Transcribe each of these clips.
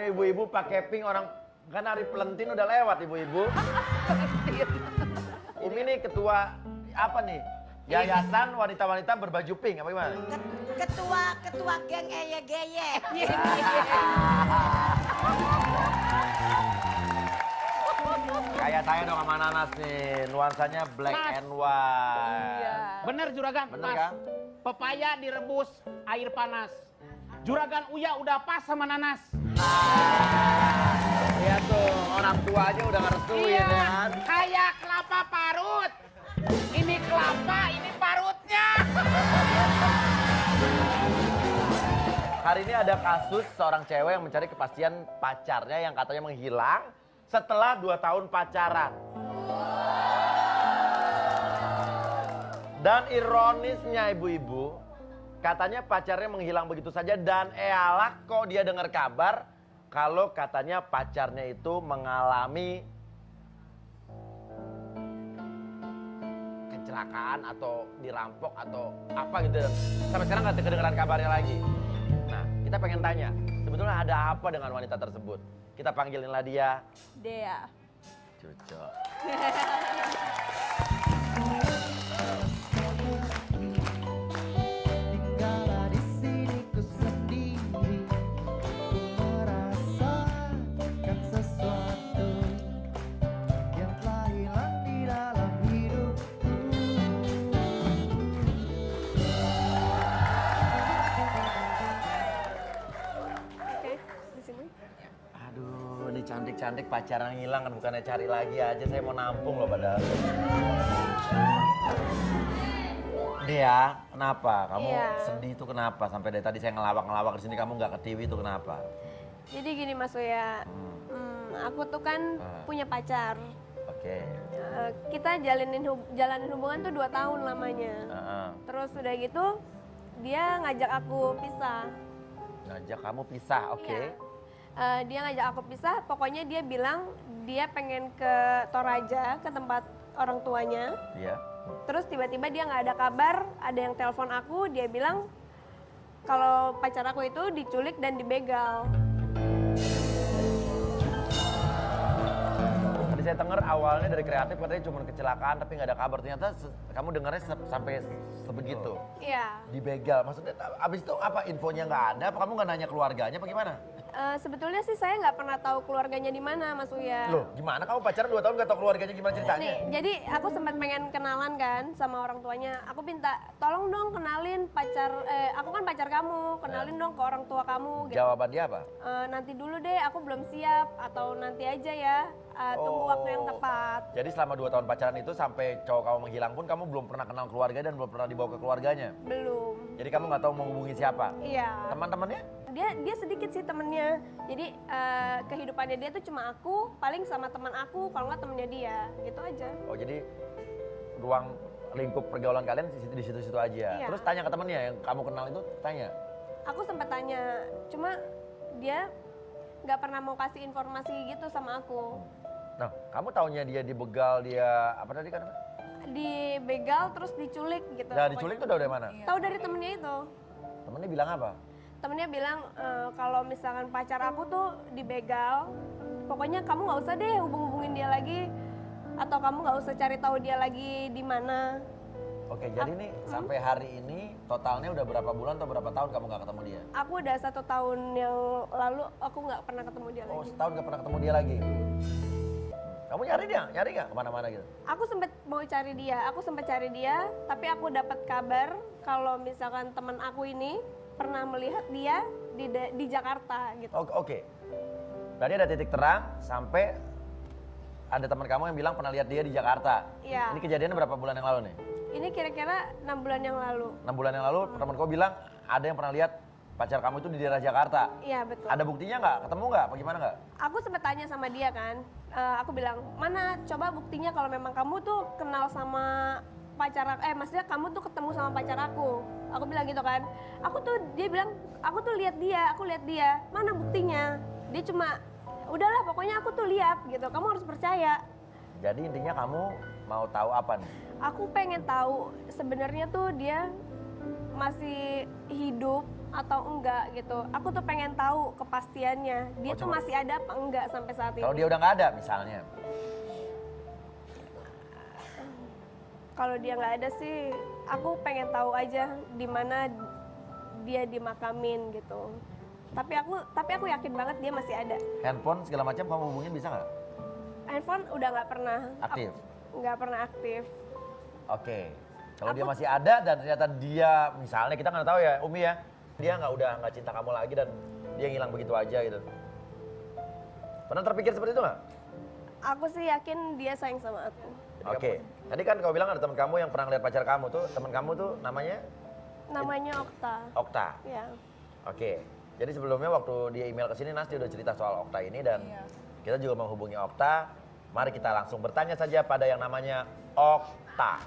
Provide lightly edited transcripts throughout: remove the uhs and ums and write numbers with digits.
Ini ibu-ibu pakai pink orang kan hari Pelentin udah lewat ibu-ibu. Umi nih ketua apa nih? Yayasan wanita-wanita berbaju pink apa gimana? Ketua geng eye-geye. Kayak saya dong sama Nanas nih, nuansanya black and white. Iya. Bener Juragan, Bener pas. kan? Pepaya direbus air panas. Juragan Uya udah pas sama Nanas. Iya tuh, orang tua aja udah ngerestuin Iya, kan. kayak kelapa parut. Ini kelapa, ini parutnya. Hari ini ada kasus seorang cewek yang mencari kepastian pacarnya yang katanya menghilang setelah 2 tahun pacaran. Dan ironisnya ibu-ibu, katanya pacarnya menghilang begitu saja dan elak kok dia dengar kabar kalau katanya pacarnya itu mengalami kecelakaan atau dirampok atau apa gitu. Sampai sekarang nggak kedengeran kabarnya lagi. Nah, kita pengen tanya, sebetulnya ada apa dengan wanita tersebut? Kita panggilinlah dia. Dea. Cucok. Tinggallah di sini ku sendiri, ku merasakan sesuatu yang telah hilang di dalam hidupku. Oke, di sini. Aduh, ini cantik-cantik pacaran hilang kan bukannya cari lagi aja. Saya mau nampung loh padahal. Dia, kenapa? Kamu Iya. sedih itu kenapa? Sampai dari tadi saya ngelawak-ngelawak di sini kamu nggak ke TV itu kenapa? Jadi gini Mas Uya, aku tuh kan punya pacar. Oke. Kita jalanin hubungan tuh 2 tahun lamanya. Heeh. Terus udah gitu, dia ngajak aku pisah. Ngajak kamu pisah, oke. Iya. Dia ngajak aku pisah, pokoknya dia bilang dia pengen ke Toraja, ke tempat orang tuanya. Iya. Terus tiba-tiba dia nggak ada kabar, ada yang telepon aku, dia bilang kalau pacar aku itu diculik dan dibegal. Tadi saya dengar awalnya dari kreatif katanya cuma kecelakaan tapi nggak ada kabar. Ternyata kamu dengarnya sampai sebegitu. Iya. Dibegal, maksudnya abis itu apa infonya nggak ada? Apa kamu nggak nanya keluarganya apa gimana? Sebetulnya sih saya nggak pernah tahu keluarganya di mana, Mas Uya. Loh, gimana kamu pacaran 2 tahun nggak tahu keluarganya gimana ceritanya? Nih, jadi aku sempat pengen kenalan kan sama orang tuanya. Aku minta, tolong dong kenalin aku kan pacar kamu, kenalin dong ke orang tua kamu. Gitu. Jawaban dia apa? Nanti dulu deh, aku belum siap atau nanti aja ya. Tunggu waktu yang tepat. Jadi selama 2 tahun pacaran itu sampai cowok kamu menghilang pun kamu belum pernah kenal keluarga dan belum pernah dibawa ke keluarganya? Belum. Jadi kamu nggak tahu mau hubungi siapa? Iya. Teman-temannya? Dia sedikit sih temennya. Jadi kehidupannya dia tuh cuma aku, paling sama teman aku, kalau nggak temennya dia, gitu aja. Oh jadi ruang lingkup pergaulan kalian di situ-situ aja. Iya. Terus tanya ke temennya yang kamu kenal itu tanya. Aku sempat tanya, cuma dia nggak pernah mau kasih informasi gitu sama aku. Nah, kamu taunya dia dibegal, dia apa tadi kan? Dibegal terus diculik gitu. Nah, diculik tuh udah dari mana? Tahu dari temennya itu. Temennya bilang apa? Temennya bilang kalau misalkan pacar aku tuh dibegal, pokoknya kamu nggak usah deh hubungin dia lagi, atau kamu nggak usah cari tahu dia lagi di mana. Oke, jadi nih sampai hari ini totalnya udah berapa bulan atau berapa tahun kamu nggak ketemu dia? Aku udah 1 tahun yang lalu aku nggak pernah ketemu dia Oh, lagi. setahun nggak pernah ketemu dia lagi. Kamu nyari nggak kemana-mana gitu? Aku sempat mau cari dia, tapi aku dapat kabar kalau misalkan teman aku ini pernah melihat dia di Jakarta gitu. Oke. Berarti ada titik terang sampai ada teman kamu yang bilang pernah lihat dia di Jakarta. Iya. Ini kejadiannya berapa bulan yang lalu nih? Ini kira-kira 6 bulan yang lalu. 6 bulan yang lalu teman kamu bilang ada yang pernah lihat pacar kamu itu di daerah Jakarta. Iya betul. Ada buktinya nggak? Ketemu nggak? Apa gimana nggak? Aku sempat tanya sama dia kan. Aku bilang, mana coba buktinya kalau memang kamu tuh kenal sama pacar aku, maksudnya kamu tuh ketemu sama pacar aku. Aku bilang gitu kan. Dia bilang, aku tuh lihat dia. Mana buktinya? Dia cuma, udahlah pokoknya aku tuh lihat gitu. Kamu harus percaya. Jadi intinya kamu mau tahu apa nih? Aku pengen tahu sebenarnya tuh dia masih hidup atau enggak gitu. Aku tuh pengen tahu kepastiannya. Dia Oh, tuh cuma- masih ada apa enggak sampai saat ini. Kalau dia udah nggak ada misalnya. Kalau dia nggak ada sih, aku pengen tahu aja di mana dia dimakamin gitu. Tapi aku yakin banget dia masih ada. Handphone segala macam kamu hubungin bisa nggak? Handphone udah nggak pernah Aktif? nggak pernah aktif. Oke. Kalau dia masih ada dan ternyata dia misalnya kita nggak tahu ya Umi ya, dia nggak cinta kamu lagi dan dia ngilang begitu aja gitu. Pernah terpikir seperti itu nggak? Aku sih yakin dia sayang sama aku. Oke. Tadi kan kau bilang ada teman kamu yang pernah lihat pacar kamu tuh, teman kamu tuh namanya Namanya Okta. Okta. Ya. Oke. Jadi sebelumnya waktu dia email ke sini Nasti udah cerita soal Okta ini dan kita juga menghubungi Okta. Mari kita langsung bertanya saja pada yang namanya Okta.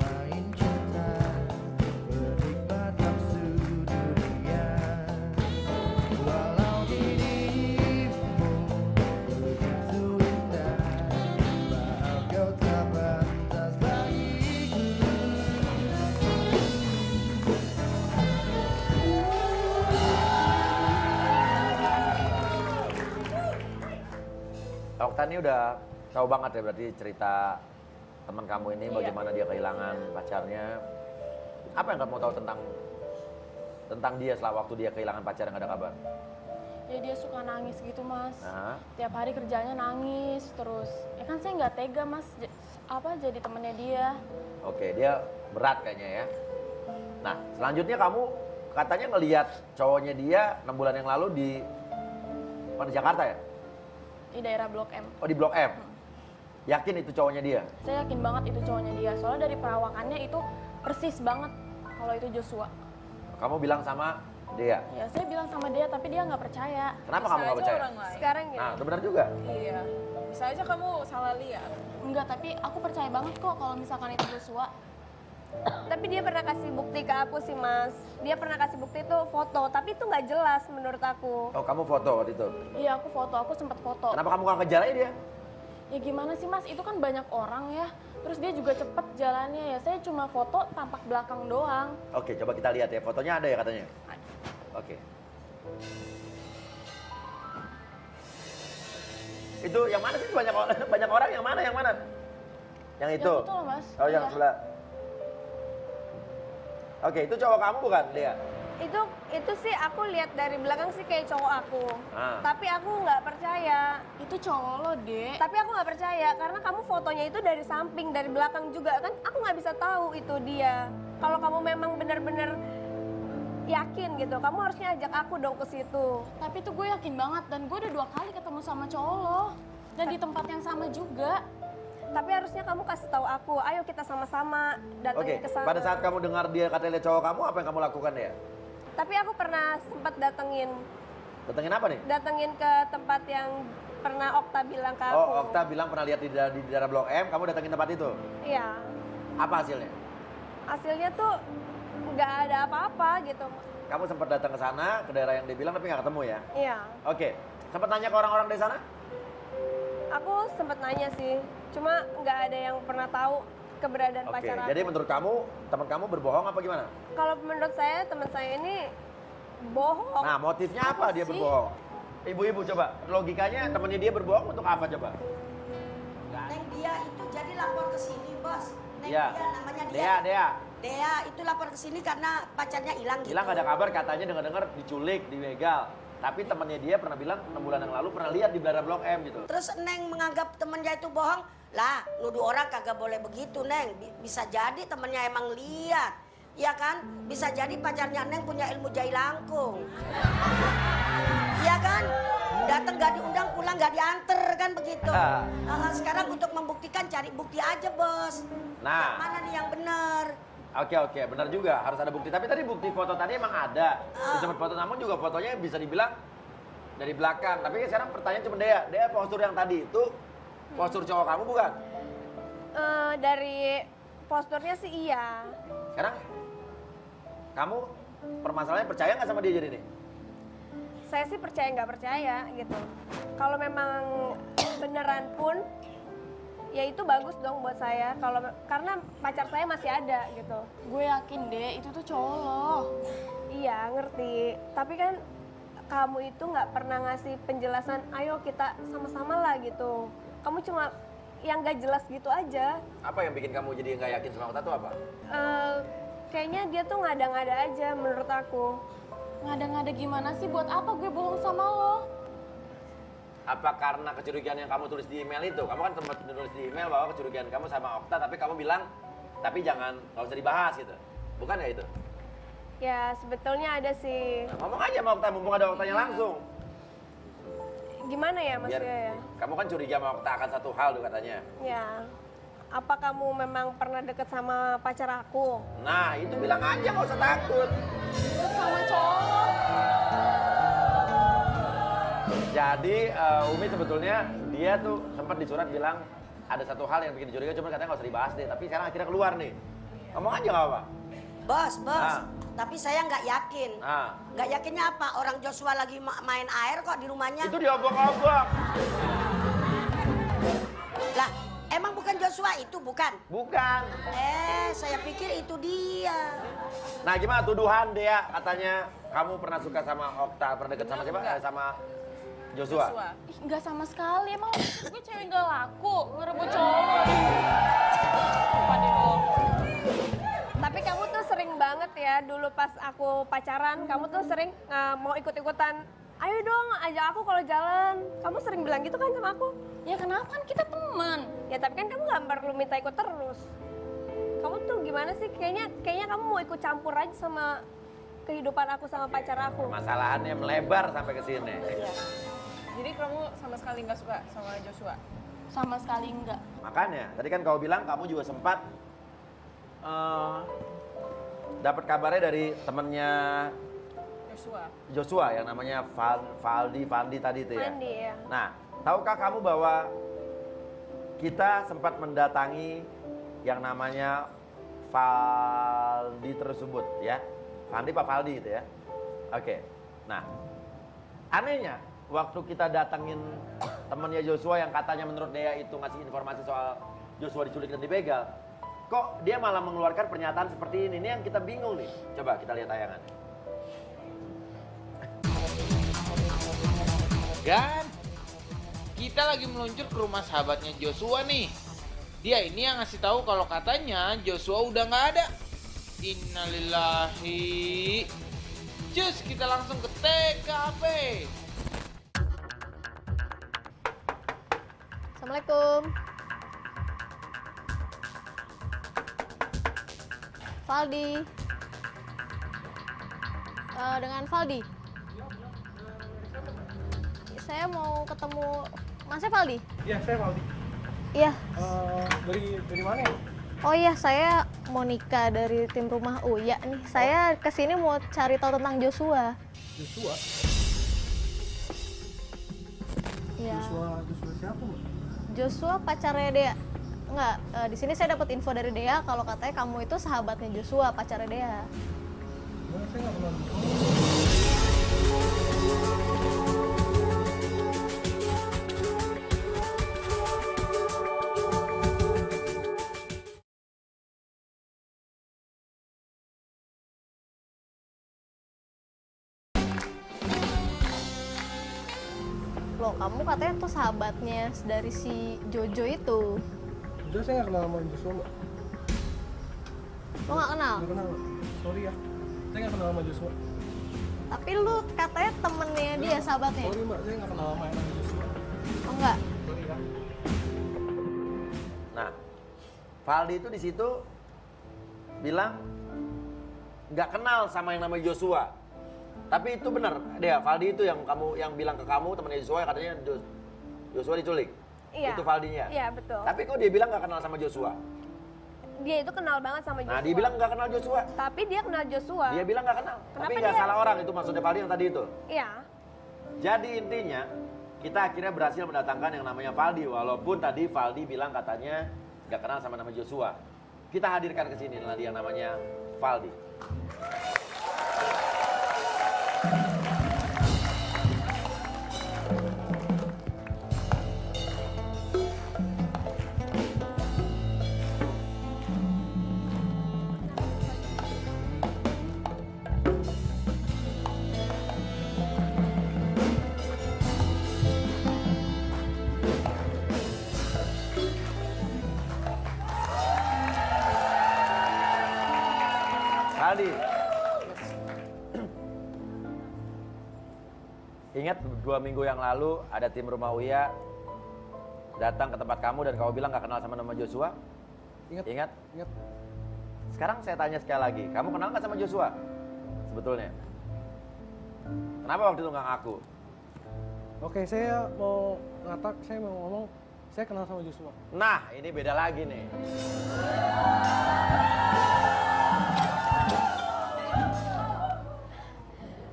Main cinta, bernikmat nafsu dunia. Walau dirimu begitu indah, maaf kau tak pantas bagiku. Okta ini udah tahu banget ya berarti cerita teman kamu ini Iya. bagaimana dia kehilangan pacarnya. Apa yang kamu tahu tentang dia setelah waktu dia kehilangan pacar yang nggak ada kabar? Ya dia suka nangis gitu mas. Nah, Tiap hari kerjanya nangis terus. Ya kan saya nggak tega mas. Jadi temennya dia. oke, dia berat kayaknya ya. Nah, selanjutnya kamu katanya ngelihat cowoknya dia 6 bulan yang lalu di Jakarta ya? Di daerah Blok M. Oh, di Blok M. Yakin itu cowoknya dia? Saya yakin banget itu cowoknya dia. Soalnya dari perawakannya itu persis banget kalau itu Joshua. Kamu bilang sama dia. Ya saya bilang sama dia tapi dia nggak percaya. Kenapa Bisa kamu nggak aja percaya? orang lain. Sekarang ya. Nah, itu benar juga. Iya. Bisa aja kamu salah lihat. Enggak, tapi aku percaya banget kok kalau misalkan itu Joshua. Tapi dia pernah kasih bukti ke aku sih mas. Dia pernah kasih bukti itu foto, tapi itu nggak jelas menurut aku. Oh, kamu foto waktu itu. Iya aku foto, aku sempat foto. Kenapa kamu nggak ngejar aja dia? Ya gimana sih mas, itu kan banyak orang ya. Terus dia juga cepet jalannya ya. Saya cuma foto tampak belakang doang. Oke, coba kita lihat ya. Fotonya ada ya katanya? Oke. Itu yang mana sih banyak orang yang mana? Yang itu. Yang itu loh mas. Oh, yang Iya. sebelah. Oke, itu cowok kamu bukan, Dea? Itu sih aku lihat dari belakang sih kayak cowok aku. Ah. Tapi aku nggak percaya. Itu cowok lo, Dek. Tapi aku nggak percaya karena kamu fotonya itu dari samping, dari belakang juga kan. Aku nggak bisa tahu itu dia. Kalau kamu memang benar-benar yakin gitu, kamu harusnya ajak aku dong ke situ. Tapi tuh gue yakin banget dan gue udah 2 kali ketemu sama cowok lo. Dan di tempat yang sama juga. Tapi harusnya kamu kasih tahu aku, ayo kita sama-sama Oke, datangin ke sana. pada saat kamu dengar dia katanya lihat cowok kamu, apa yang kamu lakukan ya? Tapi aku pernah sempat datengin Datengin apa nih? ke tempat yang pernah Okta bilang ke aku. Oh, Okta bilang pernah lihat di daerah Blok M, kamu datengin tempat itu. Iya. Apa hasilnya? Hasilnya tuh nggak ada apa-apa gitu. Kamu sempat datang ke sana, ke daerah yang dia bilang tapi nggak ketemu ya? Iya. Oke, sempat nanya ke orang-orang di sana? Aku sempat nanya sih, cuma nggak ada yang pernah tahu keberadaan Oke, pacar aku. jadi menurut kamu, teman kamu berbohong apa gimana? Kalau menurut saya teman saya ini bohong. Nah, motifnya apa dia sih? berbohong? Ibu-ibu coba, logikanya temannya dia berbohong untuk apa coba? Neng dia itu jadi lapor ke sini, Bos. Neng Iya. dia namanya Dea. Dea itu lapor ke sini karena pacarnya hilang gitu. Hilang gak ada kabar, katanya dengar-dengar diculik, dibegal. Tapi temannya dia pernah bilang 6 bulan yang lalu pernah lihat di daerah Blok M gitu. Terus Neng menganggap temennya itu bohong. Lah, nuduh orang kagak boleh begitu, Neng. Bisa jadi temennya emang lihat. Iya kan? Bisa jadi pacarnya Neng punya ilmu jahil langkung. Iya kan? Datang gak diundang, pulang gak dianter kan begitu. Ah. Sekarang untuk membuktikan cari bukti aja, Bos. Nah. Yang mana nih yang benar? Oke, benar juga harus ada bukti. Tapi tadi bukti foto tadi emang ada. Disebut foto, namun juga fotonya bisa dibilang dari belakang. Tapi sekarang pertanyaan cuma Dea postur yang tadi itu postur cowok kamu bukan? Dari posturnya sih iya. Sekarang kamu permasalahannya percaya nggak sama dia jadi nih? Saya sih percaya nggak percaya gitu. Kalau memang beneran pun ya itu bagus dong buat saya kalau karena pacar saya masih ada gitu. Gue yakin deh itu tuh cowok lo. Iya ngerti, tapi kan kamu itu nggak pernah ngasih penjelasan, ayo kita sama-sama lah gitu. Kamu cuma yang gak jelas gitu aja. Apa yang bikin kamu jadi nggak yakin sama Okta tuh apa? Kayaknya dia tuh ngada-ngada aja menurut aku. Ngada-ngada gimana sih? Buat apa gue bohong sama lo? Apa karena kecurigaan yang kamu tulis di email itu? Kamu kan sempat nulis di email bahwa kecurigaan kamu sama Okta, tapi kamu bilang, tapi jangan, nggak usah dibahas gitu. Bukan ya itu? Ya sebetulnya ada sih. Nah, ngomong aja sama Okta, mumpung ada Oktanya langsung. Gimana ya maksudnya ya? Kamu kan curiga sama Okta akan satu hal tuh katanya. Ya, apa kamu memang pernah deket sama pacar aku? Nah, itu bilang aja, nggak usah takut. Deket sama cowok. Jadi Umi sebetulnya dia tuh sempat di surat bilang ada satu hal yang bikin curiga, cuma katanya nggak usah dibahas deh. Tapi sekarang akhirnya keluar nih. Ngomong aja nggak apa? Bos, Ah. tapi saya nggak yakin. Nah, Nggak yakinnya apa? Orang Joshua lagi main air kok di rumahnya. itu diobok-obok. Lah, emang bukan Joshua itu, bukan? Bukan. Saya pikir itu dia. Nah, gimana tuduhan Dea katanya kamu pernah suka sama Okta, pernah deket sama siapa? Sama Joshua. Ih, nggak sama sekali. Emang gue cewek nggak laku ngerebut cowok. Apa deh lo? Tapi kamu tuh sering banget ya, dulu pas aku pacaran, kamu tuh sering mau ikut-ikutan. Ayo dong, ajak aku kalau jalan. Kamu sering bilang gitu kan sama aku? Ya kenapa, kan kita teman. Ya tapi kan kamu nggak perlu minta ikut terus. Kamu tuh gimana sih? Kayaknya kamu mau ikut campur aja sama kehidupan aku sama pacar aku. Masalahannya melebar sampai ke sini. Jadi kamu sama sekali nggak suka sama Joshua? Sama sekali enggak. Makanya, tadi kan kau bilang kamu juga sempat dapat kabarnya dari temennya Joshua yang namanya Fandi tadi itu ya. Fandi ya. Nah, tahukah kamu bahwa kita sempat mendatangi yang namanya Faldi tersebut ya? Fandi Pak Faldi itu ya? Oke. Nah, anehnya waktu kita datangin temennya Joshua yang katanya menurut Dea itu ngasih informasi soal Joshua diculik dan dibegal, kok dia malah mengeluarkan pernyataan seperti ini? Ini yang kita bingung nih. Coba kita lihat tayangan. Dan kita lagi meluncur ke rumah sahabatnya Joshua nih. Dia ini yang ngasih tahu kalau katanya Joshua udah nggak ada. Innalillahi. Cus, kita langsung ke TKP. Assalamualaikum. Faldi. Dengan Faldi. Saya mau ketemu Masnya Faldi. Iya, saya Faldi. Iya. Dari mana ya? Oh iya, saya Monica dari tim rumah Uya nih. Saya kesini mau cari tahu tentang Joshua. Joshua? Iya. Joshua siapa, Mbak? Joshua pacarnya Dea. Enggak, di sini saya dapat info dari Dea kalau katanya kamu itu sahabatnya Joshua, pacarnya Dea. Enggak, saya nggak kenal Joshua. Loh, kamu katanya tuh sahabatnya dari si Jojo itu. Udah, saya nggak kenal sama Joshua, Mbak. Lo nggak kenal? Nggak kenal, Mbak. Sorry ya. Saya nggak kenal sama Joshua. Tapi lu katanya temennya dia, sahabatnya. Sorry, Mbak. Saya nggak kenal sama Joshua. Oh enggak? Sorry ya. Nah, Faldi itu di situ bilang nggak kenal sama yang namanya Joshua. Tapi itu benar, Dea, Faldi itu yang bilang ke kamu temannya Joshua katanya Joshua diculik. Iya. Itu Faldinya. Iya betul. Tapi kok dia bilang nggak kenal sama Joshua? Dia itu kenal banget sama Joshua. Nah, dia bilang nggak kenal Joshua. Tapi dia kenal Joshua. Dia bilang nggak kenal. Kenapa Tapi nggak dia- salah orang, itu maksudnya Faldi yang tadi itu. Iya. Jadi intinya kita akhirnya berhasil mendatangkan yang namanya Faldi, walaupun tadi Faldi bilang katanya nggak kenal sama nama Joshua. Kita hadirkan ke sini tadi yang namanya Faldi. Ingat 2 minggu yang lalu ada tim rumah Uya datang ke tempat kamu dan kamu bilang gak kenal sama nama Joshua? Ingat. Ingat? Ingat. Sekarang saya tanya sekali lagi, kamu kenal gak sama Joshua? Sebetulnya. Kenapa waktu itu gak ngaku? Oke, saya mau ngomong, saya kenal sama Joshua. Nah, ini beda lagi nih.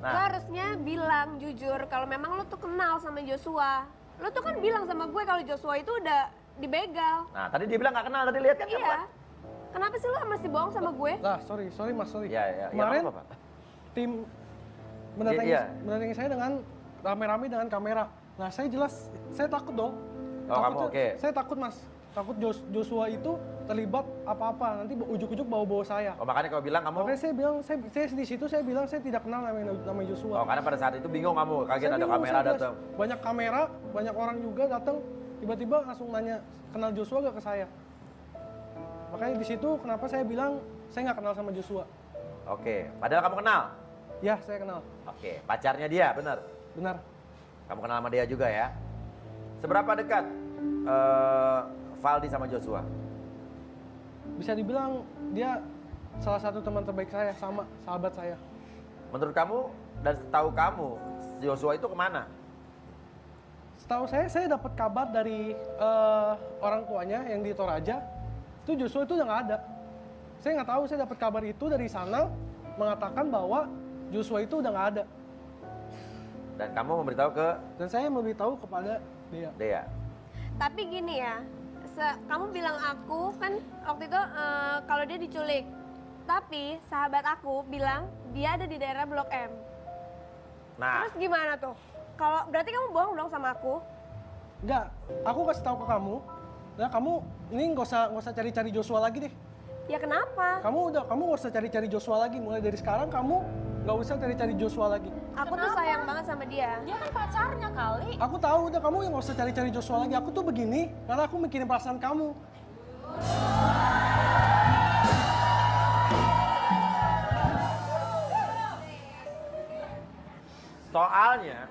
Lo harusnya bilang jujur kalau memang lo tuh kenal sama Joshua. Lo tuh kan bilang sama gue kalau Joshua itu udah dibegal. Nah, tadi dia bilang gak kenal, tadi lihat kan? Iya. Kenapa sih lo masih bohong sama gue? Lah, sorry mas, sorry. Ya, Kemarin apa, Pak? tim mendatangi, Iya. mendatangi saya dengan rame-rame dengan kamera. Nah, saya jelas, saya takut dong. Oh, kamu oke. Saya takut mas, takut Joshua itu terlibat apa-apa, nanti ujuk-ujuk bawa-bawa saya. Oh, makanya kau bilang kamu... Makanya saya bilang, saya di situ saya bilang saya tidak kenal namanya Joshua. Oh, karena pada saat itu bingung kamu, kaget Saya ada bingung, kamera saya jelas. datang. Banyak kamera, banyak orang juga datang, tiba-tiba langsung nanya, kenal Joshua gak ke saya? Makanya di situ kenapa saya bilang saya nggak kenal sama Joshua. Oke, padahal kamu kenal? Ya, saya kenal. Oke, pacarnya dia, benar? Benar. Kamu kenal sama dia juga ya? Seberapa dekat Valdi sama Joshua? Bisa dibilang dia salah satu teman terbaik saya, sama sahabat saya. Menurut kamu dan setahu kamu, Joshua itu kemana? Setahu saya dapat kabar dari orang tuanya yang di Toraja, itu Joshua itu udah nggak ada. Saya nggak tahu, saya dapat kabar itu dari sana mengatakan bahwa Joshua itu udah nggak ada. Dan kamu memberitahu ke Dan saya memberitahu kepada dia. Dea. Tapi gini ya, kamu bilang aku kan waktu itu kalau dia diculik. Tapi sahabat aku bilang dia ada di daerah Blok M. Nah, Terus gimana tuh? Kalau berarti kamu bohong dong sama aku? Enggak, aku kasih tahu ke kamu. Nah, kamu ini nggak usah cari-cari Joshua lagi deh. Ya kenapa? Kamu nggak usah cari-cari Joshua lagi. Mulai dari sekarang kamu nggak usah cari-cari Joshua lagi. Aku tuh sayang banget sama dia. Dia kan pacarnya kali. Aku tahu udah, kamu yang nggak usah cari-cari Joshua lagi. Aku tuh begini karena aku mikirin perasaan kamu. soalnya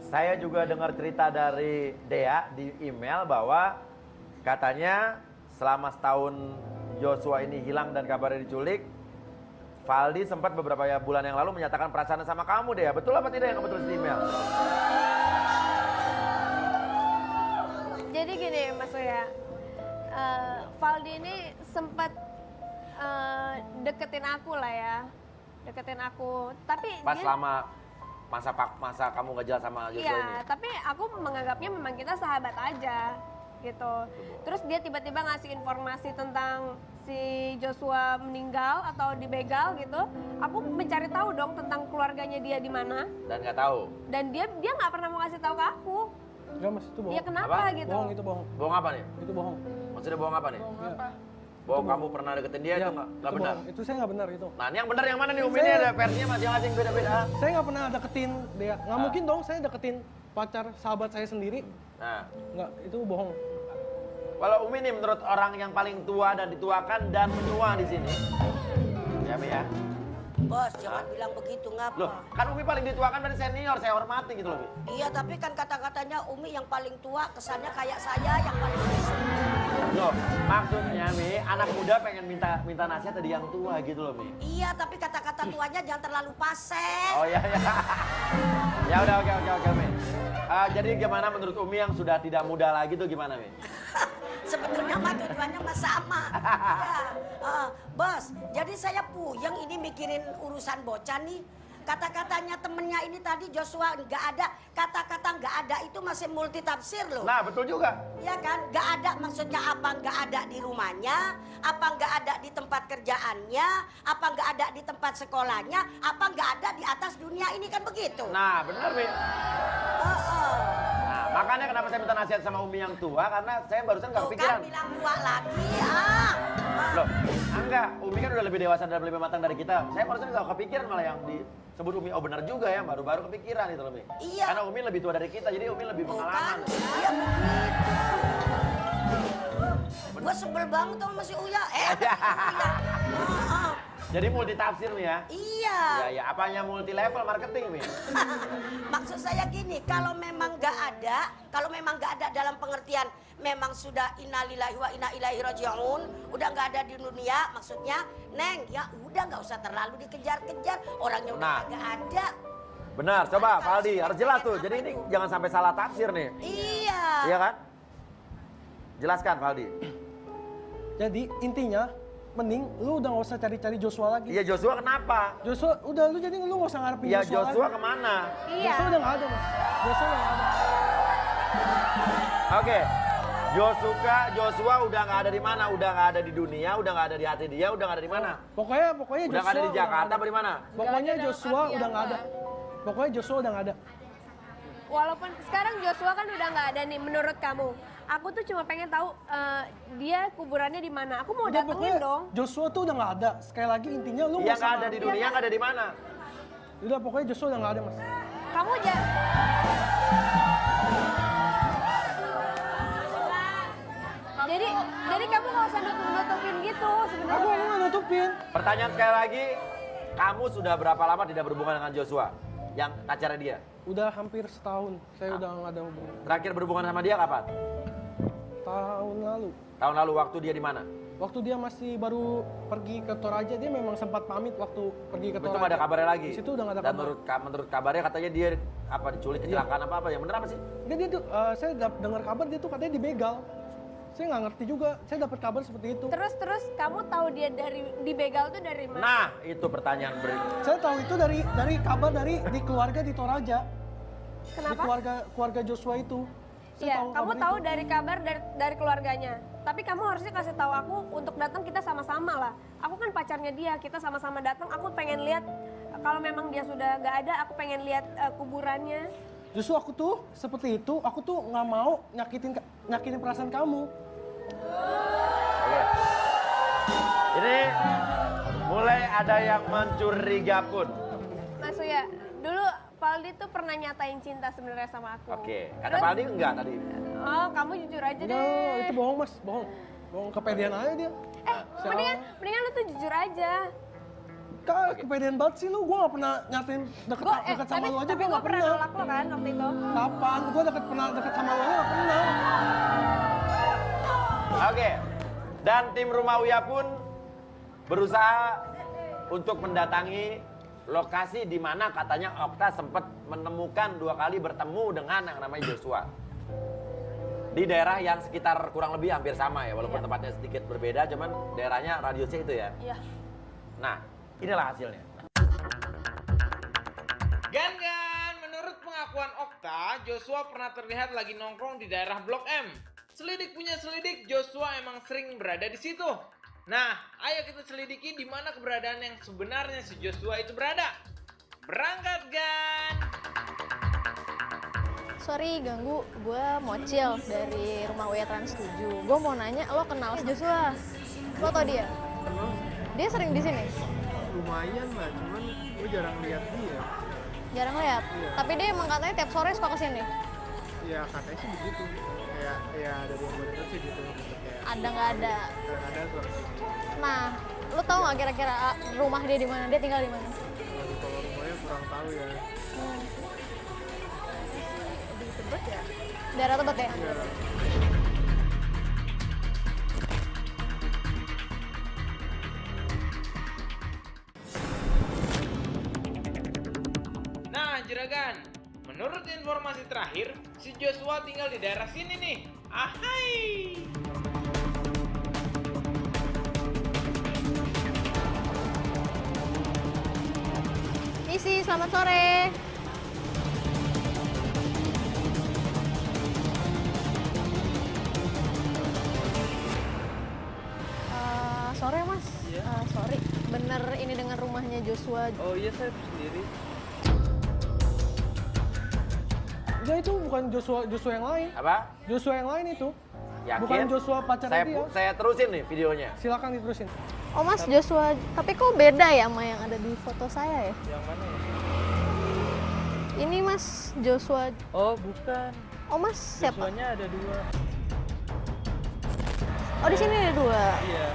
saya juga dengar cerita dari Dea di email bahwa katanya selama setahun Joshua ini hilang dan kabarnya diculik, Valdi sempat beberapa bulan yang lalu menyatakan perasaan sama kamu, Dea. Betul apa tidak yang kamu tulis di email? Jadi gini Mas Uya, Valdi ini sempat deketin aku lah ya, deketin aku. Tapi Pas dia, selama masa kamu gak jelas sama Joshua ini? iya, tapi aku menganggapnya memang kita sahabat aja gitu. Terus dia tiba-tiba ngasih informasi tentang si Joshua meninggal atau dibegal gitu. Aku mencari tahu dong tentang keluarganya dia di mana. Dan gak tahu? Dan dia nggak pernah mau kasih tahu ke aku. Enggak mas, itu bohong. Ya kenapa Apa? gitu? Bohong, itu bohong. Bohong apa nih? Itu bohong. Maksudnya bohong apa nih? Iya. Bohong kamu pernah deketin dia Iya, itu nggak itu benar? bohong. Itu saya nggak benar itu. Nah ini yang benar yang mana nih? Umi ini ada versinya masing-masing beda-beda. Saya nggak pernah deketin dia. Nggak mungkin dong saya deketin pacar sahabat saya sendiri. Nah, Nggak, itu bohong. kalau Umi nih menurut orang yang paling tua dan dituakan dan menua di sini, ya Mi ya. Bos, jangan bilang begitu, ngapa? Loh, kan Umi paling dituakan dari senior, saya hormati gitu loh Mi. Iya, tapi kan kata-katanya Umi yang paling tua, kesannya kayak saya yang paling besar. Loh, maksudnya Mi, anak muda pengen minta nasihat dari yang tua gitu loh Mi. Iya, tapi kata-kata tuanya jangan terlalu pasek. Oh ya ya. Ya udah oke Mi. Jadi gimana menurut Umi yang sudah tidak muda lagi tuh gimana Mi? Sebetulnya mah tujuannya mah sama. Ya, bos, jadi saya puyeng ini mikirin urusan bocah nih. Kata-katanya temennya ini tadi Joshua nggak ada, kata-kata nggak ada itu masih multi tafsir loh. Nah betul juga. Ya kan, nggak ada maksudnya apa nggak ada di rumahnya, apa nggak ada di tempat kerjaannya, apa nggak ada di tempat sekolahnya, apa nggak ada di atas dunia ini kan begitu. Nah benar Mi. Nah makanya kenapa saya minta nasihat sama Umi yang tua, karena saya barusan nggak Tuh kepikiran. kan bilang tua lagi, Loh, enggak, Umi kan udah lebih dewasa dan lebih matang dari kita. Saya barusan nggak kepikiran malah yang disebut Umi. Oh benar juga ya, baru-baru kepikiran itu loh Mi. Iya. Karena Umi lebih tua dari kita, jadi Umi lebih Tuh pengalaman. kan, iya begitu. Gue sebel banget sama si Uya. Jadi multi tafsir nih ya? Iya. Iya, ya. Apanya multi level marketing nih? Maksud saya gini, kalau memang nggak ada dalam pengertian memang sudah innalillahi wa inna ilaihi raji'un, udah nggak ada di dunia, maksudnya, Neng, ya udah nggak usah terlalu dikejar-kejar, orangnya udah nggak ada. Benar, coba Valdi, harus jelas tuh. Jadi ini jangan sampai salah tafsir nih. Iya. Iya kan? Jelaskan Valdi. Jadi intinya mending lu udah nggak usah cari-cari Joshua lagi. Iya, Joshua kenapa? Joshua udah lu jadi lu nggak usah ngarepin Iya, Joshua Joshua lagi. kemana? Iya. Joshua udah nggak ada mas. Joshua udah nggak ada. Oke. Joshua udah nggak ada di mana? Udah nggak ada di dunia, udah nggak ada di hati dia, udah nggak ada di mana? Pokoknya Udah Joshua nggak ada di Jakarta nggak apa di mana? Pokoknya Joshua udah nggak ada. Pokoknya Joshua udah nggak ada. Walaupun sekarang Joshua kan udah nggak ada nih menurut kamu. Aku tuh cuma pengen tahu dia kuburannya di mana. Aku mau Udah, datengin pokoknya dong. Joshua tuh udah nggak ada. Sekali lagi intinya lu Iya usah nggak ada di dunia, nggak ada di mana? Udah pokoknya Joshua udah nggak ada mas. Kamu jadi kamu nggak usah nutupin gitu Aku sebenarnya. nggak nutupin. Pertanyaan sekali lagi, kamu sudah berapa lama tidak berhubungan dengan Joshua? Yang pacarnya dia? Udah hampir setahun. Saya udah nggak ada hubungan. Terakhir berhubungan sama dia kapan? Tahun lalu. Tahun lalu, waktu dia di mana? Waktu dia masih baru pergi ke Toraja, dia memang sempat pamit waktu pergi ke Itu Toraja. nggak ada kabarnya lagi? Di situ udah nggak ada Dan kabar. menurut kabarnya katanya dia diculik, kecelakaan apa? Yang bener apa sih? Enggak, dia tuh, saya dengar kabar dia tuh katanya dibegal. Saya nggak ngerti juga, saya dapat kabar seperti itu. Terus kamu tahu dia di begal tuh dari mana? Nah, itu pertanyaan berikutnya. Saya tahu itu dari kabar di keluarga di Toraja. Di Kenapa? keluarga Joshua itu. Saya Iya, tahu kamu kabar tahu itu. dari kabar dari keluarganya. Tapi kamu harusnya kasih tahu aku untuk datang kita sama-sama lah. Aku kan pacarnya dia, kita sama-sama datang. Aku pengen lihat kalau memang dia sudah nggak ada, aku pengen lihat kuburannya. Justru aku tuh seperti itu, aku tuh nggak mau nyakitin perasaan kamu. Oke. Ini mulai ada yang mencuriga pun. Mas Uya, dulu Valdi tuh pernah nyatain cinta sebenarnya sama aku. Oke, kata Terus- Valdi enggak tadi. Oh, kamu jujur aja Enggak, deh. itu bohong mas, bohong. Bohong, kepedean aja dia. Mendingan lu tuh jujur aja. Kak, kepedean banget sih lu, gua gak pernah nyatain deket sama lu aja, tapi gua gue gak pernah pernah. nolak lo kan waktu itu. Kapan? Gua pernah deket sama lu aja gak pernah. Oke. Dan tim Rumah Uya pun berusaha untuk mendatangi lokasi di mana katanya Okta sempat menemukan 2 kali bertemu dengan yang namanya Joshua. Di daerah yang sekitar kurang lebih hampir sama ya, walaupun tempatnya sedikit berbeda, cuman daerahnya radiusnya itu ya. Iya. Nah, inilah hasilnya. Gan, menurut pengakuan Okta, Joshua pernah terlihat lagi nongkrong di daerah Blok M. Selidik punya selidik, Joshua emang sering berada di situ. Nah, ayo kita selidiki di mana keberadaan yang sebenarnya si Joshua itu berada. Berangkat, Gan! Sorry ganggu, gue Mocil dari Rumah Uya Trans 7. Gue mau nanya, lo kenal si Joshua? Lo tau dia? Dia sering di sini? Lumayan lah, cuman gue jarang lihat dia. Jarang lihat. Tapi dia emang katanya tiap sore suka kesini. Ya katanya sih begitu. Kayak ya dari yang gue denger sih gitu. Kayak Ada nggak ada? ada tuh kesini. Nah, lo tau nggak kira-kira rumah dia di mana? Dia tinggal di mana? Kalau rumahnya kurang tahu ya. Daerah Tebet ya? Ya, Nah, Juragan, menurut informasi terakhir, si Joshua tinggal di daerah sini nih. Ahai! Misi, selamat sore. Sore mas, sorry, bener ini dengan rumahnya Joshua. oh iya saya sendiri. Enggak, itu bukan Joshua yang lain. Apa? Joshua yang lain itu. Yakin? Bukan Joshua pacarnya dia. Saya terusin nih videonya. Silakan diterusin. Oh mas, Joshua, tapi kok beda ya sama yang ada di foto saya ya? Yang mana ya? Ini mas, Joshua. Oh bukan. Oh mas, siapa? Joshuanya ada 2. Oh di sini ada 2. Iya.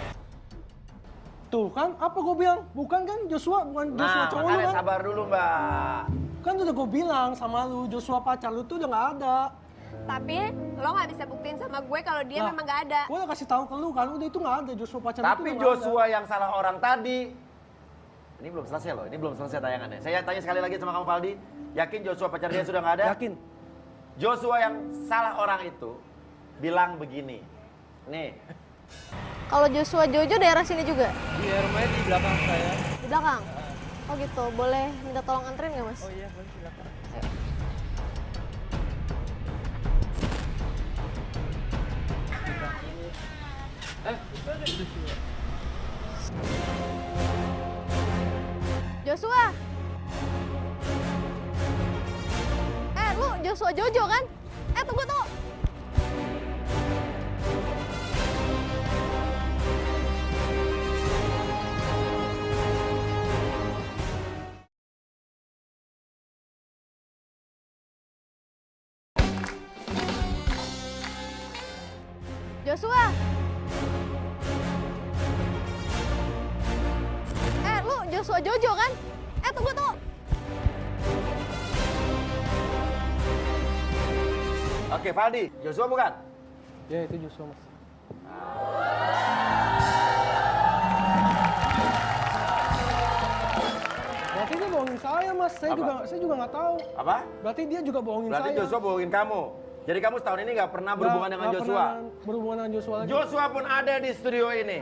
Tuh kan, apa gue bilang? Bukan kan Joshua, bukan Joshua Nah, cowok lu makanya kan? sabar dulu, Mbak. Kan udah gue bilang sama lu, Joshua pacar lu tuh udah nggak ada. Tapi lo nggak bisa buktiin sama gue kalau dia Nah, memang nggak ada. Gue udah kasih tahu ke lu kan, udah itu nggak ada Joshua pacar lu tuh Tapi udah nggak ada. Joshua yang salah orang tadi. Ini belum selesai loh, ini belum selesai tayangannya. Saya tanya sekali lagi sama kamu, Valdi. Yakin Joshua pacar dia sudah nggak ada? Yakin? Joshua yang salah orang itu bilang begini. Nih, Kalau Joshua Jojo daerah sini juga? Iya, rumahnya di belakang saya. Di belakang? Oh gitu, boleh minta tolong anterin nggak mas? Oh iya, boleh silakan. Joshua! Lu Joshua Jojo kan? Tunggu. Joshua! Lu Joshua Jojo kan? Tunggu. oke Valdi, Joshua bukan? Ya itu Joshua mas. Berarti dia bohongin saya mas, saya juga nggak tahu. Apa? Berarti dia juga bohongin Berarti saya. Joshua bohongin kamu. Jadi kamu setahun ini nggak pernah berhubungan dengan Nggak Joshua? pernah berhubungan dengan Joshua lagi. Joshua pun ada di studio ini.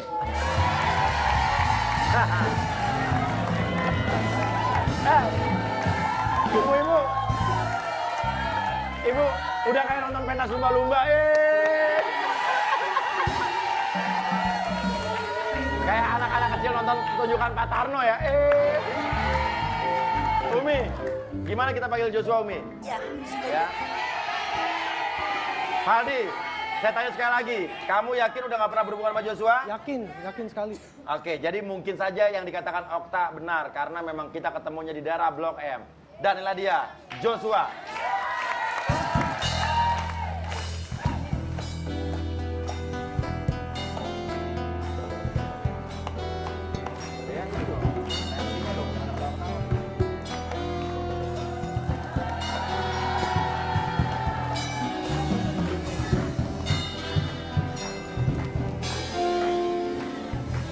Ibu, udah kayak nonton pentas lumba-lumba, Kayak anak-anak kecil nonton pertunjukan Pak Tarno ya, Umi, gimana kita panggil Joshua, Umi? Ya, Ya. Valdi, saya tanya sekali lagi, kamu yakin udah nggak pernah berhubungan sama Joshua? Yakin sekali. Oke, jadi mungkin saja yang dikatakan Okta benar karena memang kita ketemunya di daerah Blok M. Dan inilah dia, Joshua.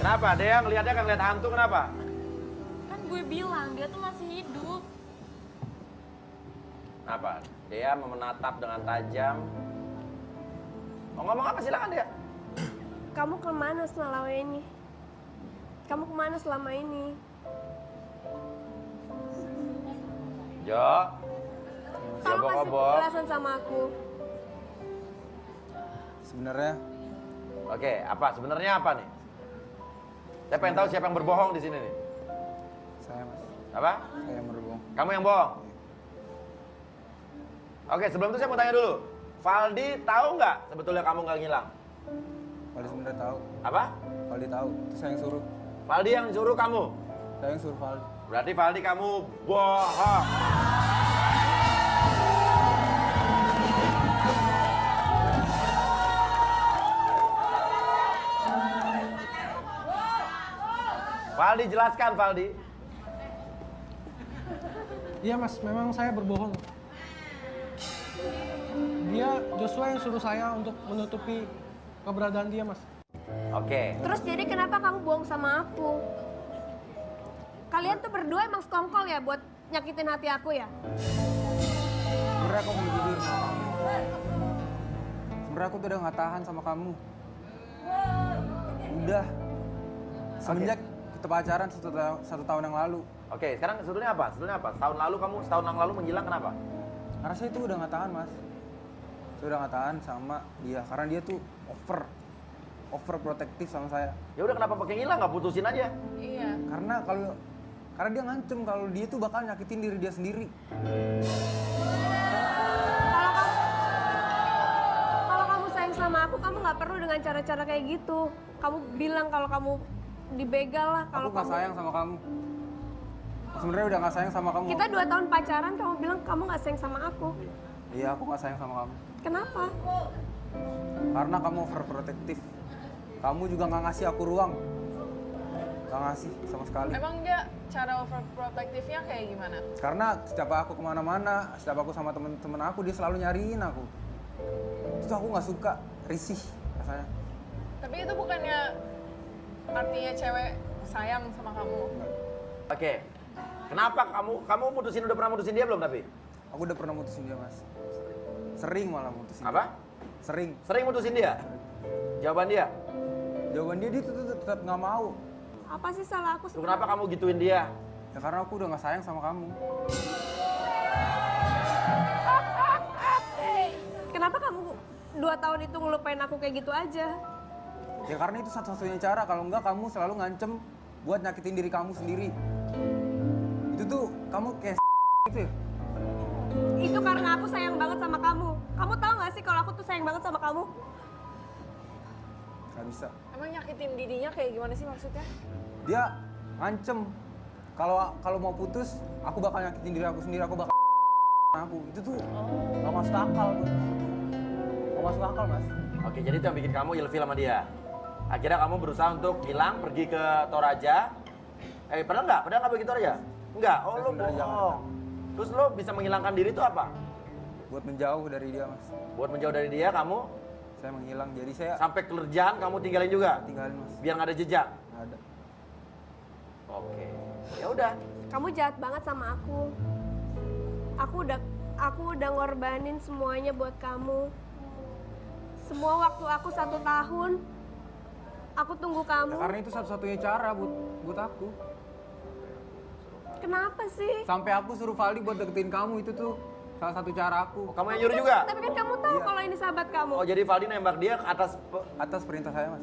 Kenapa? Dia ngelihatnya kan ngeliat hantu, kenapa? Kan gue bilang dia tuh masih hidup. Apa? Dia menatap dengan tajam. Mau ngomong apa silakan dia. Kamu kemana selama ini? Kamu kemana selama ini? Jo. Tolong kasih Obok-obok. penjelasan sama aku. Sebenarnya Oke, apa? Sebenarnya apa nih? Saya pengen tahu siapa yang berbohong di sini nih. saya mas, Apa? saya yang berbohong. Kamu yang bohong? Oke, sebelum itu saya mau tanya dulu. Valdi tahu nggak sebetulnya kamu nggak ngilang? Valdi sebenarnya tahu. Apa? Valdi tahu. Itu saya yang suruh. Valdi yang suruh kamu? Saya yang suruh Valdi. Berarti Valdi kamu bohong. Valdi, jelaskan Valdi. Iya mas, memang saya berbohong. Dia, Joshua yang suruh saya untuk menutupi keberadaan dia mas. Oke. Terus jadi kenapa kamu bohong sama aku? Kalian tuh berdua emang sekongkol ya buat nyakitin hati aku ya? Sebenarnya aku mau jujur sama kamu. Sebenarnya aku tuh udah nggak tahan sama kamu. Udah. Semenjak kita pacaran satu tahun yang lalu. Oke, sekarang sebetulnya apa? Sebetulnya apa? Setahun yang lalu menghilang kenapa? Karena saya tuh udah nggak tahan mas. Saya udah nggak tahan sama dia. Karena dia tuh over protektif sama saya. Ya udah kenapa pakai ngilang? Nggak putusin aja. Iya. Karena dia ngancem kalau dia tuh bakal nyakitin diri dia sendiri. Kalau kamu sayang sama aku, kamu nggak perlu dengan cara-cara kayak gitu. Kamu bilang kalau kamu dibegal lah. Aku Kalau nggak kamu sayang sama kamu. Sebenarnya udah nggak sayang sama kamu. kita 2 tahun pacaran, kamu bilang kamu nggak sayang sama aku. Iya, aku nggak sayang sama kamu. Kenapa? Karena kamu overprotektif. Kamu juga nggak ngasih aku ruang. Gak ngasih sama sekali. Emang dia cara overprotective-nya kayak gimana? Karena setiap aku kemana-mana, setiap aku sama temen-temen aku, dia selalu nyariin aku. Itu aku nggak suka, risih rasanya. Tapi itu bukannya artinya cewek sayang sama kamu? Oke. Kenapa kamu udah pernah mutusin dia belum tapi? Aku udah pernah mutusin dia, Mas. Sering malah mutusin Apa? dia. Sering. Sering mutusin dia? Jawaban dia? Jawaban dia tuh tetap nggak mau. Apa sih salah aku? Lu kenapa kamu gituin dia? Ya karena aku udah nggak sayang sama kamu. Kenapa kamu 2 tahun itu ngelupain aku kayak gitu aja? Ya karena itu satu-satunya cara. Kalau enggak kamu selalu ngancem buat nyakitin diri kamu sendiri. Itu tuh kamu kayak gitu ya? Itu karena aku sayang banget sama kamu. Kamu tahu gak sih kalau aku tuh sayang banget sama kamu? Gak bisa. Emang nyakitin dirinya kayak gimana sih maksudnya? Dia ngancem kalau mau putus, aku bakal nyakitin diri aku sendiri, aku bakal aku. Itu tuh gak masuk akal, Bro. Gak masuk akal, Mas. Oke, jadi itu yang bikin kamu ilfil sama dia. Akhirnya kamu berusaha untuk hilang, pergi ke Toraja. Padahal nggak pergi ke Toraja? Enggak, oh lu bohong. Terus lo bisa menghilangkan diri itu apa? Buat menjauh dari dia, Mas. Buat menjauh dari dia, kamu Saya menghilang, jadi saya sampai kerjaan kamu tinggalin juga? tinggalin, Mas. Biar nggak ada jejak? Nggak ada. Oke, ya udah. Kamu jahat banget sama aku. Aku udah ngorbanin semuanya buat kamu. Semua waktu aku 1 tahun, aku tunggu kamu. Ya, karena itu satu-satunya cara buat aku. Kenapa sih? Sampai aku suruh Valdi buat deketin kamu, itu tuh salah satu cara aku. Kamu yang nyuruh juga? Tapi kan kamu tahu Iya. kalau ini sahabat kamu. Oh, jadi Valdi nembak dia atas Atas perintah saya, Mas.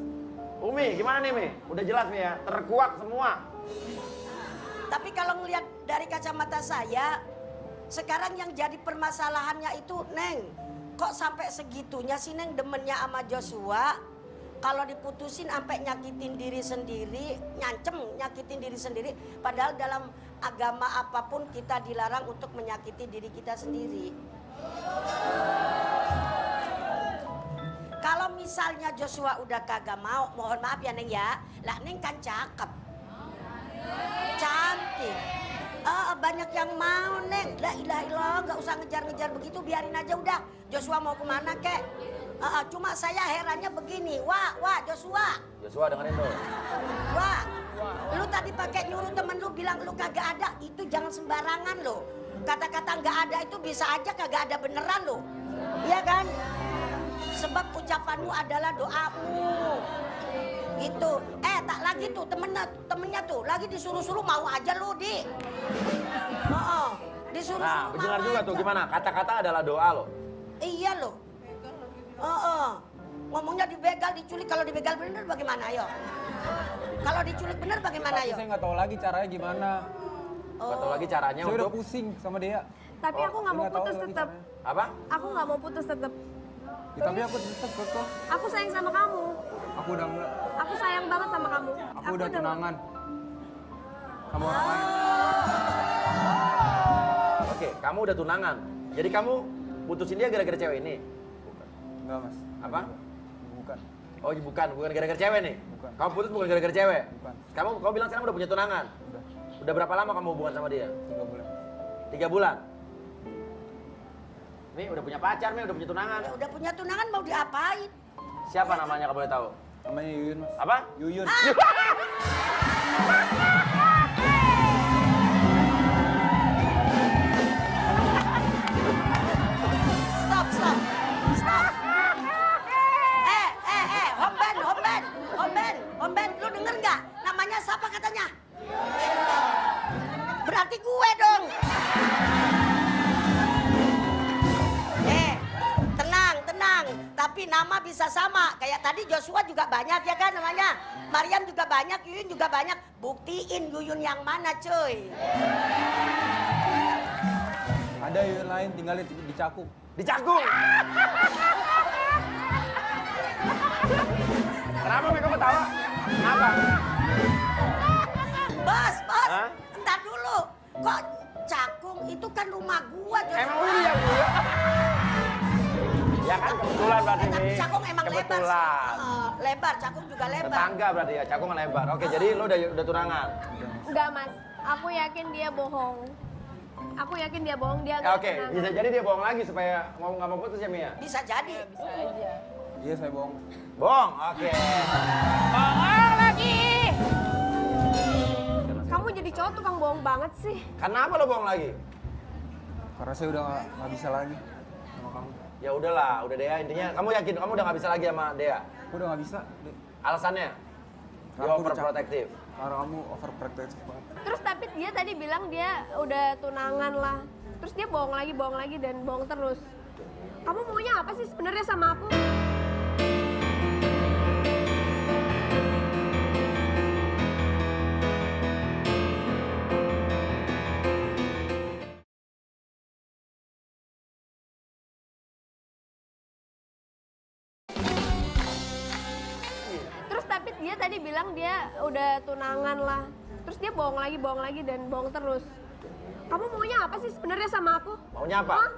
Umi, gimana nih, Mi? Udah jelas nih ya, terkuak semua. Tapi kalau ngelihat dari kacamata saya, sekarang yang jadi permasalahannya itu, Neng, kok sampai segitunya sih Neng demennya sama Joshua? Kalau diputusin sampai nyakitin diri sendiri, nyancem nyakitin diri sendiri. Padahal dalam agama apapun kita dilarang untuk menyakiti diri kita sendiri. Kalau misalnya Joshua udah kagak mau, mohon maaf ya Neng ya, lah Neng kan cakep, cantik, banyak yang mau Neng. La ilaha illallah, nggak usah ngejar-ngejar begitu, biarin aja udah. Joshua mau kemana kek? Cuma saya herannya begini, wah Joshua, dengerin tuh. wah, lu tadi pakai nyuruh temen lu bilang lu kagak ada, itu jangan sembarangan lo. Kata-kata nggak ada itu bisa aja kagak ada beneran lo, iya kan? Sebab ucapanmu adalah doamu, gitu. Tak lagi tuh temennya tuh lagi disuruh-suruh mau aja lu di. Disuruh-suruh Nah, mau dengar juga aja. tuh gimana? Kata-kata adalah doa loh. Iya loh. Ngomongnya dibegal, diculik. Kalau dibegal bener bagaimana ayo? Kalau diculik bener bagaimana Tapi ayo? saya nggak tahu lagi caranya gimana. Gak tau lagi caranya Saya udah untuk pusing sama dia. Tapi aku nggak mau Saya nggak tahu putus lagi tetap. caranya. apa? Aku nggak mau putus tetap. Ya, tapi aku tetap kok. Aku sayang sama kamu. Aku udah enggak. Aku sayang banget sama kamu. Aku udah tunangan sama orang lain. Oke, kamu udah tunangan. Jadi kamu putusin dia gara-gara cewek ini? Enggak, Mas. Apa? Bukan. Oh, bukan gara-gara cewek nih? Bukan. Kamu putus bukan gara-gara cewek? Bukan. Kamu bilang sekarang udah punya tunangan? Udah Udah berapa lama kamu hubungan sama dia? 3 bulan. 3 bulan? Mi, udah punya pacar, Mi, udah punya tunangan. Ya udah punya tunangan mau diapain? Siapa namanya kamu boleh tahu? Namanya Yuyun, Mas. Apa? Yuyun. Stop. Homben, lu denger nggak? Namanya siapa katanya? Berarti gue dong. Tenang. Tapi nama bisa sama. Kayak tadi Joshua juga banyak ya kan namanya. Mariam juga banyak, Yuyun juga banyak. Buktiin Yuyun yang mana cuy. Ada Yuyun lain tinggal di Cakung. Di Cakung? Kenapa mereka ketawa? Kenapa? Bos, Hah? entar dulu. Kok Cakung itu kan rumah gua Joshua. Emang iya, Bu? Ya kan kebetulan berarti Tapi nih. Cakung emang lebar sih. Kebetulan. Lebar, Cakung juga lebar. Tetangga berarti ya, Cakung lebar. Oke, jadi lo udah tunangan. Enggak mas, aku yakin dia bohong. Aku yakin dia bohong, dia Ya, nggak Oke, tunangan. bisa jadi dia bohong lagi supaya nggak mau putus ya Mia? Bisa jadi. Bisa aja. Iya saya bohong. Bohong, oke. Bohong lagi. Kamu jadi cowok tukang bohong banget sih. Kenapa lo bohong lagi? Karena saya udah nggak bisa lagi sama kamu. Ya udahlah, udah Dea intinya. Kamu yakin kamu udah nggak bisa lagi sama Dea? Aku udah nggak bisa. Dek. Alasannya? Karena Dia aku udah overprotective. Karena kamu overprotective banget. Terus tapi dia tadi bilang dia udah tunangan lah. Terus dia bohong lagi dan bohong terus. Kamu maunya apa sih sebenarnya sama aku? Terus tapi dia tadi bilang dia udah tunangan lah. Terus dia bohong lagi dan bohong terus. Kamu maunya apa sih sebenarnya sama aku? Maunya apa? Hah?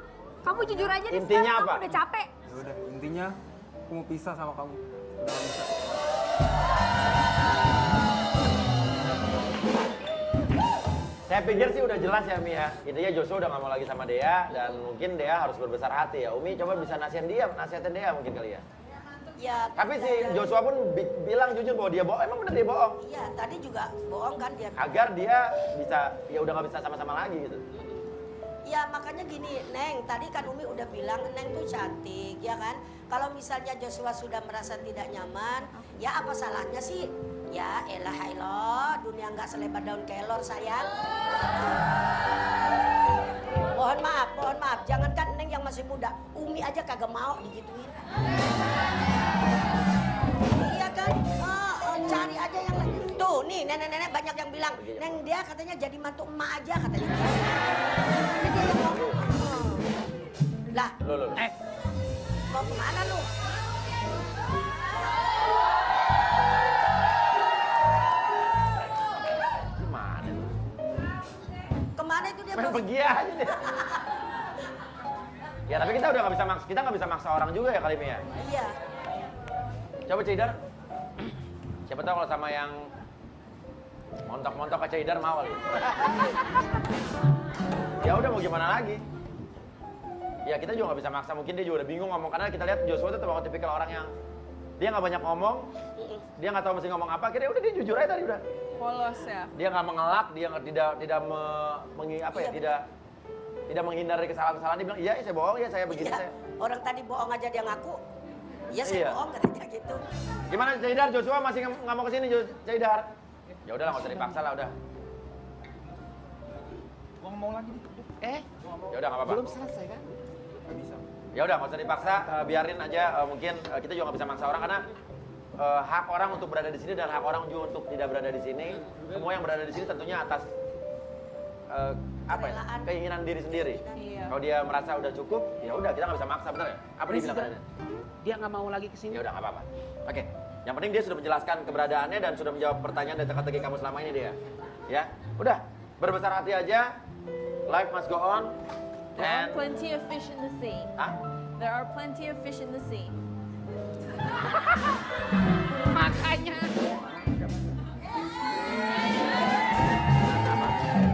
Kamu jujur aja deh, Intinya sekarang apa? aku udah capek. Ya udah, intinya aku mau pisah sama kamu. Udah nggak bisa. Saya pikir sih udah jelas ya Mia. Intinya Joshua udah nggak mau lagi sama Dea dan mungkin Dea harus berbesar hati ya. Umi coba bisa nasihatin Dea mungkin kali ya. Ya. Tapi si Joshua pun bilang jujur bahwa dia bohong. Emang bener dia bohong? Iya, tadi juga bohong kan dia. Agar dia bisa ya udah nggak bisa sama-sama lagi gitu. Ya makanya gini, Neng, tadi kan Umi udah bilang Neng tuh cantik, ya kan? Kalau misalnya Joshua sudah merasa tidak nyaman, ya apa salahnya sih? Ya elah dunia nggak selebar daun kelor sayang. Mohon maaf, jangankan Neng yang masih muda, Umi aja kagak mau digituin. Iya kan? Cari aja yang lain. Tuh nih nenek-nenek banyak yang bilang, Neng dia katanya jadi mantu emak aja katanya. Ini dia yang ngomong. Lah, Lo. mau kemana lu? Gimana tuh? Kemana itu dia? Main Bos? pergi aja deh. Ya tapi kita udah nggak bisa maksa orang juga ya kali Mia. Iya. Coba Cidar. Siapa tahu kalau sama yang montok-montok ke Cidar mau kali. Ya udah mau gimana lagi? Ya kita juga nggak bisa maksa. Mungkin dia juga udah bingung ngomong karena kita lihat Joshua itu termasuk tipikal orang yang dia nggak banyak ngomong, dia nggak tahu mesti ngomong apa. Akhirnya udah dia jujur aja tadi udah. Polos ya. Dia nggak mengelak, dia tidak menghindar dari kesalahan-kesalahan. Dia bilang iya saya bohong ya saya begini Iya. saya. Orang tadi bohong aja dia ngaku. Iya saya Iya. bohong katanya gitu. Gimana Caidar? Joshua masih nggak mau kesini Caidar? Ya udahlah nggak usah dipaksa lah udah. Gua ngomong lagi nih. Ya udah nggak apa-apa. Belum selesai kan? Nggak bisa. Ya udah nggak usah dipaksa, biarin aja. Mungkin kita juga nggak bisa maksa orang karena hak orang untuk berada di sini dan hak orang juga untuk tidak berada di sini. Semua yang berada di sini tentunya atas keinginan diri sendiri. Iya. Kalau dia merasa udah cukup, ya udah kita nggak bisa maksa bener ya. Apa dia bilang katanya? Dia nggak mau lagi kesini. Ya udah nggak apa-apa. Oke. Yang penting dia sudah menjelaskan keberadaannya dan sudah menjawab pertanyaan dan teka-teki kamu selama ini dia. Ya, udah berbesar hati aja. Life must go on. There are And plenty of fish in the sea. ah, There are plenty of fish in the sea. Makanya.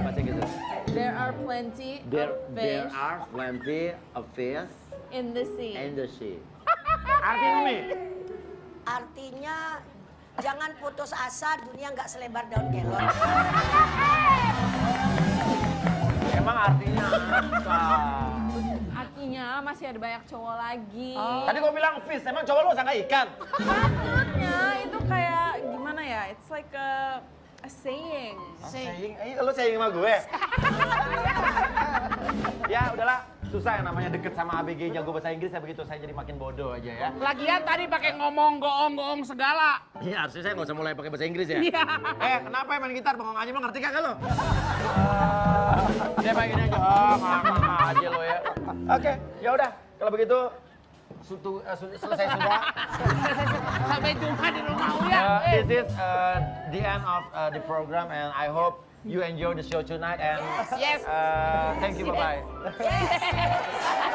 baca gitu. There are plenty There of fish are plenty of fish in the sea. in the sea. Artinya nih, Artinya jangan putus asa, dunia nggak selebar daun kelor. emang artinya apa? Artinya masih ada banyak cowok lagi. Tadi gua bilang fish, emang cowok lo sangka ikan? Maksudnya itu kayak gimana ya? It's like a saying. Saying, lo saying sama gue? Ya udahlah, susah yang namanya deket sama ABG jago bahasa Inggris ya begitu, saya jadi makin bodoh aja ya. Lagian tadi pakai ngomong goong-goong segala. Iya, harusnya saya nggak usah mulai pakai bahasa Inggris ya. Iya. Kenapa ya main gitar bengong aja lo ngerti kagak lo? Dia main gini aja, ngomong aja lo ya. Oke, ya udah kalau begitu selesai sudah. Sampai jumpa di rumah Uya. This is the end of the program and I hope you enjoy the show tonight and Yes. thank you, bye bye. Yes.